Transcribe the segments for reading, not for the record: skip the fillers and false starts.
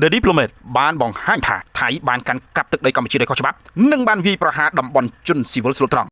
The Diplomat បានបង្ហាញថាថៃបានកាន់កាប់ទឹកដីកម្ពុជាដោយខុសច្បាប់និងបានវាយប្រហារតំបន់ជនស៊ីវិលស្លូតត្រង់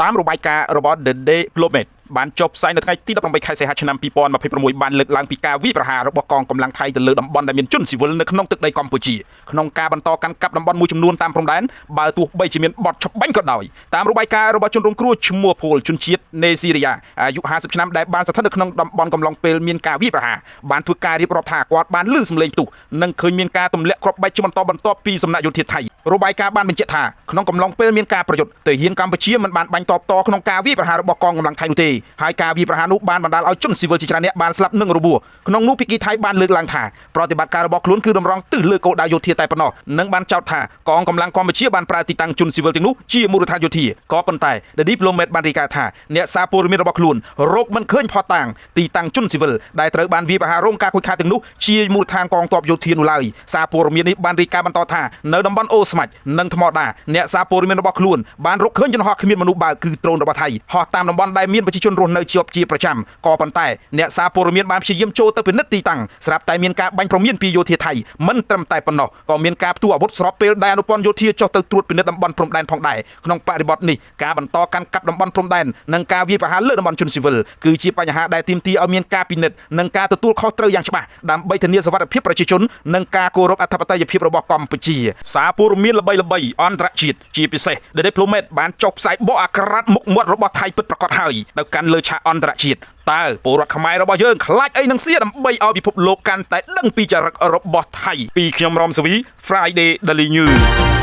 តាមរបាយការណ៍របស់ The Diplomat បានចុះផ្សាយនៅថ្ងៃទី18ខែសីហាឆ្នាំ2026បានលើកឡើងពីការវាយប្រហាររបស់កងកម្លាំងថៃទៅលើតំបន់ដែលមានជនស៊ីវិលនៅក្នុងទឹកដីកម្ពុជាក្នុងការបន្តកាន់កាប់តំបន់មួយចំនួនតាមព្រំដែនបើទោះបីជាមានបទច្បាញ់ក៏ដោយតាមរបាយការណ៍របស់ជនរងគ្រោះឈ្មោះពលជនជាតិនេស៊ីរីយ៉ាអាយុ50ឆ្នាំដែលបានស្ថិតនៅក្នុងតំបន់កំឡុងពេលមានការវាយប្រហារបានធ្វើការរៀបរាប់ថាគាត់បានឮសំឡេងផ្ទុះនិងឃើញមានការទម្លាក់គ្រាប់បែកជាបន្តបន្ទាប់ពីសំណាក់យោធាថៃរបាយការណ៍បានបញ្ជាក់ថាក្នុងកំឡុងពេលមានការប្រយុទ្ធទាហានកម្ពុជាមិនបានបាញ់តបតក្នុងការវាយប្រហាររបស់កងកម្លាំងថៃនោះទេហើយការវាយប្រហារនោះបានបណ្ដាលឲ្យជនស៊ីវិលជាច្រើនអ្នកបានស្លាប់និងរបួសក្នុងនោះភាគីថៃបានលើកឡើងថាប្រតិបត្តិការរបស់ខ្លួនគឺតម្រង់ទិសលើគោលដៅយោធាតែប៉ុណ្ណោះនិងបានចោទថាកងកម្លាំងកម្ពុជាបានប្រើទីតាំងជនស៊ីវិលទាំងនោះជាមូលដ្ឋានយោធាក៏ប៉ុន្តែ The Diplomat បានរាយការណ៍ថាអ្នកសារព័ត៌មានរបស់ខ្លួនរកមិនឃើញផុសតាងទីតាំងជនស៊ីវិលដែលត្រូវបានវាយប្រហាររងការខូចខាតទាំងនោះជាមូលដ្ឋានកងទ័ពយោធានោះឡើយសារព័ត៌មាននេះបានរាយការណ៍បន្តថានៅតំបន់អូស្មាច់និងថ្មដាអ្នកសារព័ត៌មានរបស់ខ្លួនបានរកឃើញយន្តហោះគ្មានមនុស្សបើកគឺដ្រូនរបស់ថៃហោះតាមតំបន់ដែលមានប្រជាជនរស់នៅជាប់ជាប្រចាំក៏ប៉ុន្តែអ្នកសារព័ត៌មានបានព្យាយាមចូលទៅពិនិត្យទីតាំងស្រាប់តែមានការបាញ់ប្រមានពីយោធាថៃមិនត្រឹមតែប៉ុណ្ណោះក៏មានការផ្ទុះអាវុធស្របពេលដែលអនុព័ន្ធយោធាចុះទៅត្រួតពិនិត្យតំបន់ព្រំដែនផងដែរក្នុងបរិបទនេះការបន្តកាន់កាប់តំបន់ព្រំដែននិងការវាយប្រហារលើតំបន់ជនស៊ីវិលគឺជាបញ្ហាដែលទាមទារឲ្យមានការពិនិត្យនិងការទទួលខុសត្រូវយ៉ាងច្បាស់ដើម្បីធានាសុវត្ថិភាពប្រជាជននិងការគោរពអធិបតេយ្យភាពរបស់កម្ពុជាសារព័ត៌មានល្បីៗអន្តរជាតិជាពិសេស The Diplomat បានចុះផ្សាយបកអាក្រាតមុខមាត់របស់ថៃពិតប្រាកដហើយទៅកាន់លើឆាកអន្តរជាតិតើពលរដ្ឋខ្មែររបស់យើងខ្លាចអីនឹងសៀដើម្បីឲ្យពិភពលោកកាន់តែដឹងពីចរិតរបស់ថៃពីខ្ញុំរមសវី Friday Daily News